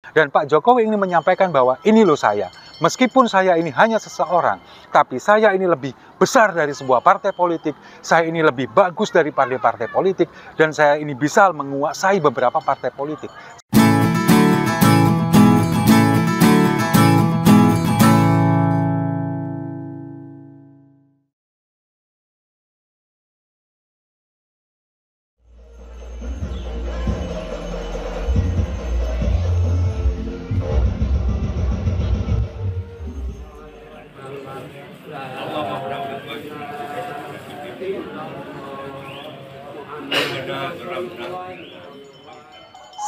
Dan Pak Jokowi ingin menyampaikan bahwa ini loh saya, meskipun saya ini hanya seseorang, tapi saya ini lebih besar dari sebuah partai politik, saya ini lebih bagus dari partai-partai politik, dan saya ini bisa menguasai beberapa partai politik.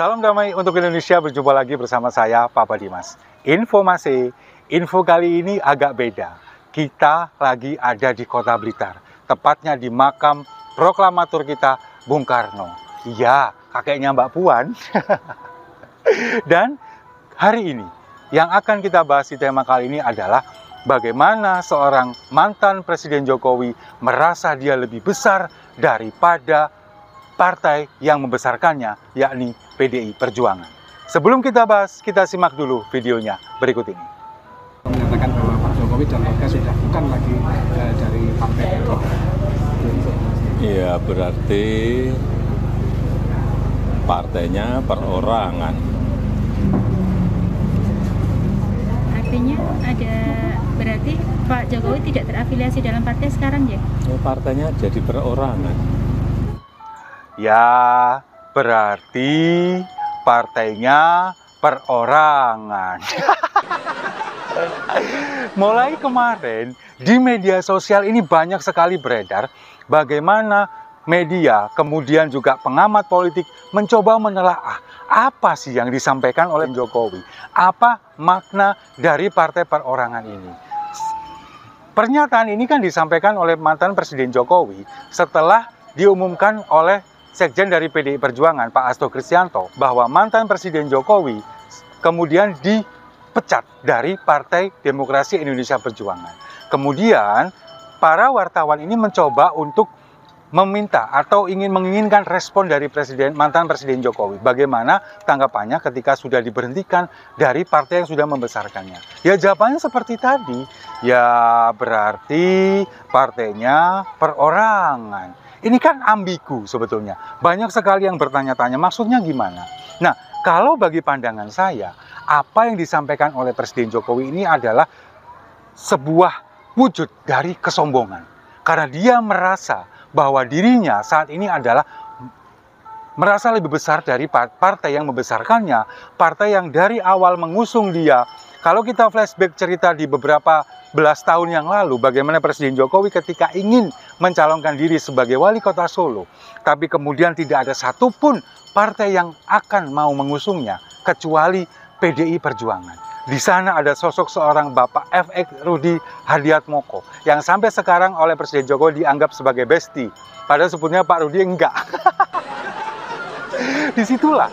Salam damai untuk Indonesia, berjumpa lagi bersama saya, Papa Dimas. Info kali ini agak beda. Kita lagi ada di Kota Blitar, tepatnya di makam proklamator kita, Bung Karno. Iya, kakeknya Mbak Puan. Dan hari ini, yang akan kita bahas di tema kali ini adalah bagaimana seorang mantan Presiden Jokowi merasa dia lebih besar daripada partai yang membesarkannya, yakni PDI Perjuangan. Sebelum kita bahas, kita simak dulu videonya berikut ini. Menyatakan bahwa Pak Jokowi dan keluarga sudah bukan lagi dari partai PDI. Iya, berarti partainya perorangan. Artinya berarti Pak Jokowi tidak terafiliasi dalam partai sekarang ya? Partainya jadi perorangan. Ya, berarti partainya perorangan. Mulai kemarin di media sosial ini banyak sekali beredar bagaimana media, kemudian juga pengamat politik mencoba menelaah apa sih yang disampaikan oleh Jokowi, apa makna dari partai perorangan ini. Pernyataan ini kan disampaikan oleh mantan Presiden Jokowi setelah diumumkan oleh Sekjen dari PDI Perjuangan, Pak Hasto Kristianto, bahwa mantan Presiden Jokowi kemudian dipecat dari Partai Demokrasi Indonesia Perjuangan. Kemudian para wartawan ini mencoba untuk meminta atau menginginkan respon dari mantan Presiden Jokowi. Bagaimana tanggapannya ketika sudah diberhentikan dari partai yang sudah membesarkannya? Ya jawabannya seperti tadi, ya berarti partainya perorangan. Ini kan ambigu sebetulnya. Banyak sekali yang bertanya-tanya maksudnya gimana. Nah, kalau bagi pandangan saya, apa yang disampaikan oleh Presiden Jokowi ini adalah sebuah wujud dari kesombongan. Karena dia merasa bahwa dirinya saat ini adalah merasa lebih besar dari partai yang membesarkannya, partai yang dari awal mengusung dia. Kalau kita flashback cerita di beberapa belas tahun yang lalu, bagaimana Presiden Jokowi ketika ingin mencalonkan diri sebagai wali kota Solo, tapi kemudian tidak ada satupun partai yang akan mau mengusungnya, kecuali PDI Perjuangan. Di sana ada sosok seorang Bapak FX Rudy Hardiatmoko, yang sampai sekarang oleh Presiden Jokowi dianggap sebagai bestie, padahal sebetulnya Pak Rudy enggak. Disitulah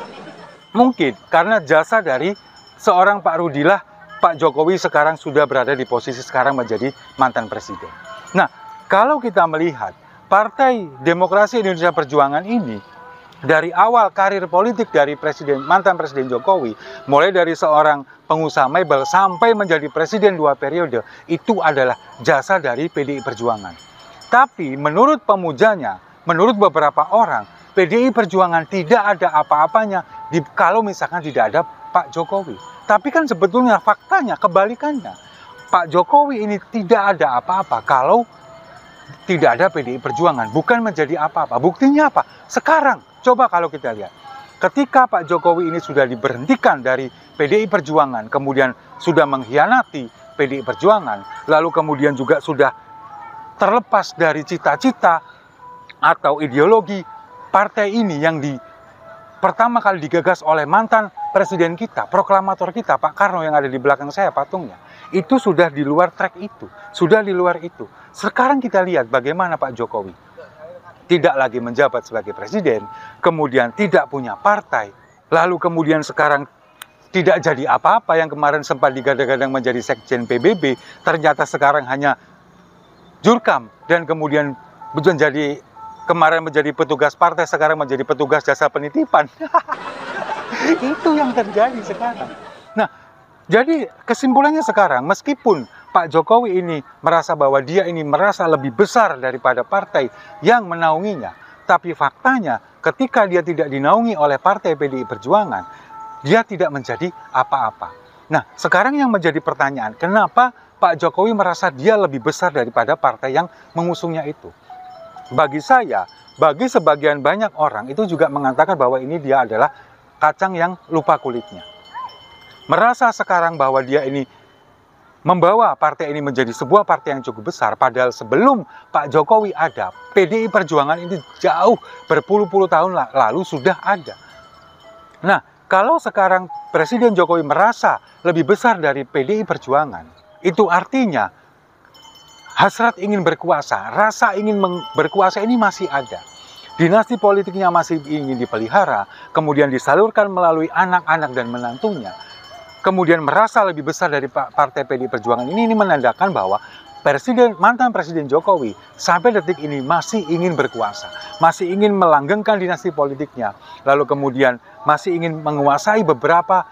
mungkin karena jasa dari seorang Pak Rudy lah Pak Jokowi sekarang sudah berada di posisi sekarang menjadi mantan presiden. Nah, kalau kita melihat Partai Demokrasi Indonesia Perjuangan ini dari awal karir politik dari mantan Presiden Jokowi, mulai dari seorang pengusaha mebel sampai menjadi presiden 2 periode, itu adalah jasa dari PDI Perjuangan. Tapi menurut pemujanya, menurut beberapa orang, PDI Perjuangan tidak ada apa-apanya kalau misalkan tidak ada Pak Jokowi. Tapi kan sebetulnya faktanya kebalikannya. Pak Jokowi ini tidak ada apa-apa kalau tidak ada PDI Perjuangan. Bukan menjadi apa-apa. Buktinya apa? Sekarang, coba kalau kita lihat. Ketika Pak Jokowi ini sudah diberhentikan dari PDI Perjuangan, kemudian sudah mengkhianati PDI Perjuangan, lalu kemudian juga sudah terlepas dari cita-cita atau ideologi partai ini yang pertama kali digagas oleh mantan presiden kita, proklamator kita, Pak Karno yang ada di belakang saya patungnya. Itu sudah di luar track itu, sudah di luar itu. Sekarang kita lihat bagaimana Pak Jokowi tidak lagi menjabat sebagai presiden, kemudian tidak punya partai, lalu kemudian sekarang tidak jadi apa-apa yang kemarin sempat digadang-gadang menjadi sekjen PBB, ternyata sekarang hanya jurkam dan kemudian kemarin menjadi petugas partai, sekarang menjadi petugas jasa penitipan. Itu yang terjadi sekarang. Nah, jadi kesimpulannya sekarang, meskipun Pak Jokowi ini merasa bahwa dia ini merasa lebih besar daripada partai yang menaunginya, tapi faktanya ketika dia tidak dinaungi oleh partai PDI Perjuangan, dia tidak menjadi apa-apa. Nah, sekarang yang menjadi pertanyaan, kenapa Pak Jokowi merasa dia lebih besar daripada partai yang mengusungnya itu? Bagi saya, bagi sebagian banyak orang itu juga mengatakan bahwa ini dia adalah kacang yang lupa kulitnya. Merasa sekarang bahwa dia ini membawa partai ini menjadi sebuah partai yang cukup besar, padahal sebelum Pak Jokowi ada, PDI Perjuangan ini jauh berpuluh-puluh tahun lalu sudah ada. Nah, kalau sekarang Presiden Jokowi merasa lebih besar dari PDI Perjuangan, itu artinya hasrat ingin berkuasa, rasa ingin berkuasa ini masih ada. Dinasti politiknya masih ingin dipelihara, kemudian disalurkan melalui anak-anak dan menantunya. Kemudian merasa lebih besar dari partai PDI Perjuangan ini menandakan bahwa mantan Presiden Jokowi sampai detik ini masih ingin berkuasa, masih ingin melanggengkan dinasti politiknya, lalu kemudian masih ingin menguasai beberapa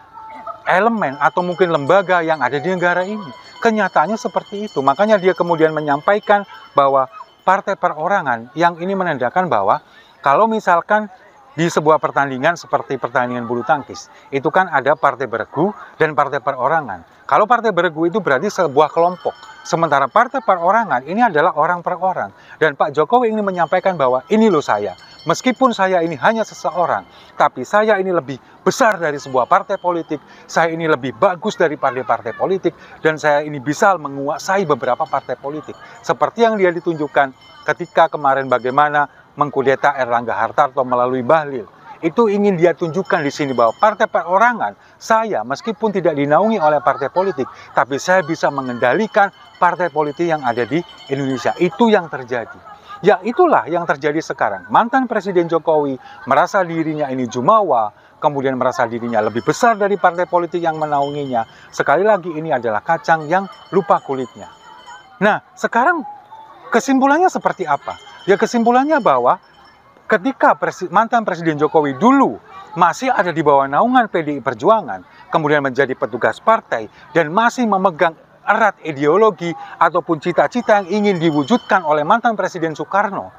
elemen atau mungkin lembaga yang ada di negara ini. Kenyataannya seperti itu, makanya dia kemudian menyampaikan bahwa partai perorangan yang ini menandakan bahwa kalau misalkan di sebuah pertandingan seperti pertandingan bulu tangkis, itu kan ada partai beregu dan partai perorangan. Kalau partai beregu itu berarti sebuah kelompok, sementara partai perorangan ini adalah orang per orang. Dan Pak Jokowi ingin menyampaikan bahwa ini loh saya, meskipun saya ini hanya seseorang, tapi saya ini lebih besar dari sebuah partai politik, saya ini lebih bagus dari partai-partai politik, dan saya ini bisa menguasai beberapa partai politik. Seperti yang dia ditunjukkan ketika kemarin bagaimana mengkudeta Erlangga Hartarto melalui Bahlil. Itu ingin dia tunjukkan di sini bahwa partai perorangan, saya meskipun tidak dinaungi oleh partai politik, tapi saya bisa mengendalikan partai politik yang ada di Indonesia. Itu yang terjadi. Ya itulah yang terjadi sekarang. Mantan Presiden Jokowi merasa dirinya ini jumawa, kemudian merasa dirinya lebih besar dari partai politik yang menaunginya. Sekali lagi ini adalah kacang yang lupa kulitnya. Nah, sekarang kesimpulannya seperti apa? Ya kesimpulannya bahwa ketika mantan Presiden Jokowi dulu masih ada di bawah naungan PDI Perjuangan, kemudian menjadi petugas partai dan masih memegang erat ideologi ataupun cita-cita yang ingin diwujudkan oleh mantan Presiden Soekarno,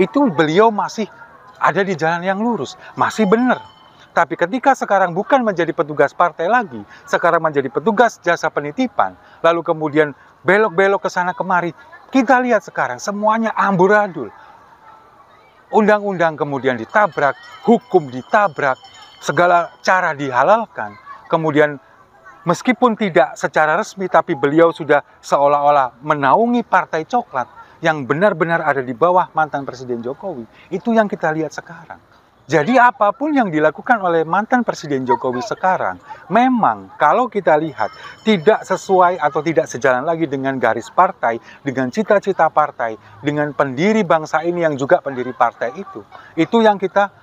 itu beliau masih ada di jalan yang lurus, masih benar. Tapi ketika sekarang bukan menjadi petugas partai lagi, sekarang menjadi petugas jasa penitipan, lalu kemudian belok-belok ke sana kemari, kita lihat sekarang semuanya amburadul. Undang-undang kemudian ditabrak, hukum ditabrak, segala cara dihalalkan. Kemudian meskipun tidak secara resmi, tapi beliau sudah seolah-olah menaungi partai coklat yang benar-benar ada di bawah mantan Presiden Jokowi. Itu yang kita lihat sekarang. Jadi apapun yang dilakukan oleh mantan Presiden Jokowi sekarang, memang kalau kita lihat tidak sesuai atau tidak sejalan lagi dengan garis partai, dengan cita-cita partai, dengan pendiri bangsa ini yang juga pendiri partai itu. Itu yang kita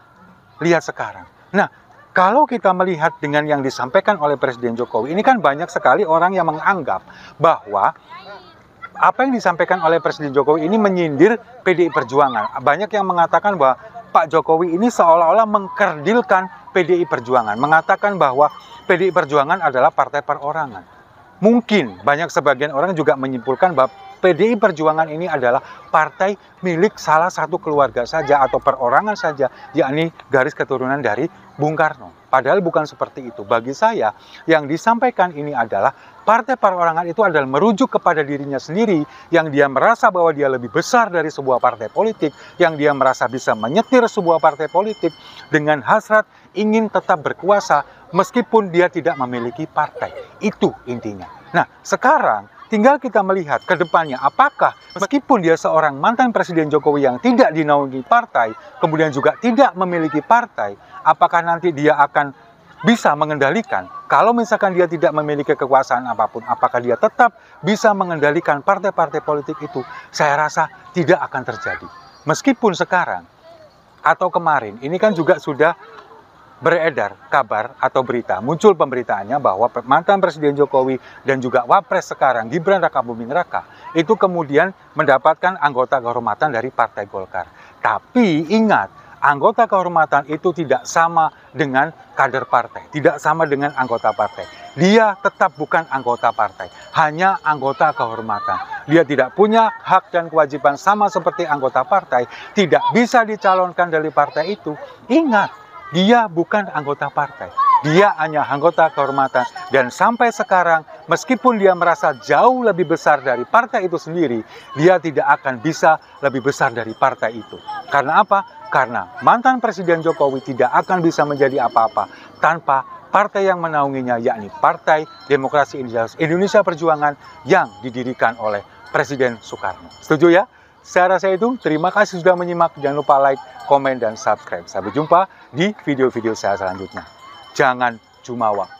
lihat sekarang. Nah, kalau kita melihat dengan yang disampaikan oleh Presiden Jokowi, ini kan banyak sekali orang yang menganggap bahwa apa yang disampaikan oleh Presiden Jokowi ini menyindir PDI Perjuangan. Banyak yang mengatakan bahwa Pak Jokowi ini seolah-olah mengkerdilkan PDI Perjuangan, mengatakan bahwa PDI Perjuangan adalah partai perorangan. Mungkin banyak sebagian orang juga menyimpulkan bahwa PDI Perjuangan ini adalah partai milik salah satu keluarga saja atau perorangan saja, yakni garis keturunan dari Bung Karno. Padahal bukan seperti itu. Bagi saya, yang disampaikan ini adalah partai perorangan itu adalah merujuk kepada dirinya sendiri, yang dia merasa bahwa dia lebih besar dari sebuah partai politik, yang dia merasa bisa menyetir sebuah partai politik dengan hasrat ingin tetap berkuasa meskipun dia tidak memiliki partai. Itu intinya. Nah, sekarang tinggal kita melihat ke depannya, apakah meskipun dia seorang mantan Presiden Jokowi yang tidak dinaungi partai, kemudian juga tidak memiliki partai, apakah nanti dia akan bisa mengendalikan? Kalau misalkan dia tidak memiliki kekuasaan apapun, apakah dia tetap bisa mengendalikan partai-partai politik itu? Saya rasa tidak akan terjadi. Meskipun sekarang atau kemarin, ini kan juga sudah beredar kabar atau berita, muncul pemberitaannya bahwa mantan Presiden Jokowi dan juga Wapres sekarang Gibran Rakabuming Raka itu kemudian mendapatkan anggota kehormatan dari Partai Golkar. Tapi ingat, Anggota kehormatan itu tidak sama dengan kader partai, tidak sama dengan anggota partai. Dia tetap bukan anggota partai, hanya anggota kehormatan. Dia tidak punya hak dan kewajiban sama seperti anggota partai, tidak bisa dicalonkan dari partai itu. Ingat, dia bukan anggota partai, dia hanya anggota kehormatan. Dan sampai sekarang, meskipun dia merasa jauh lebih besar dari partai itu sendiri, dia tidak akan bisa lebih besar dari partai itu. Karena apa? Karena mantan Presiden Jokowi tidak akan bisa menjadi apa-apa tanpa partai yang menaunginya, yakni Partai Demokrasi Indonesia Perjuangan yang didirikan oleh Presiden Soekarno. Setuju ya? Saya rasa itu. Terima kasih sudah menyimak. Jangan lupa like, komen, dan subscribe. Sampai jumpa di video-video saya selanjutnya. Jangan jumawa.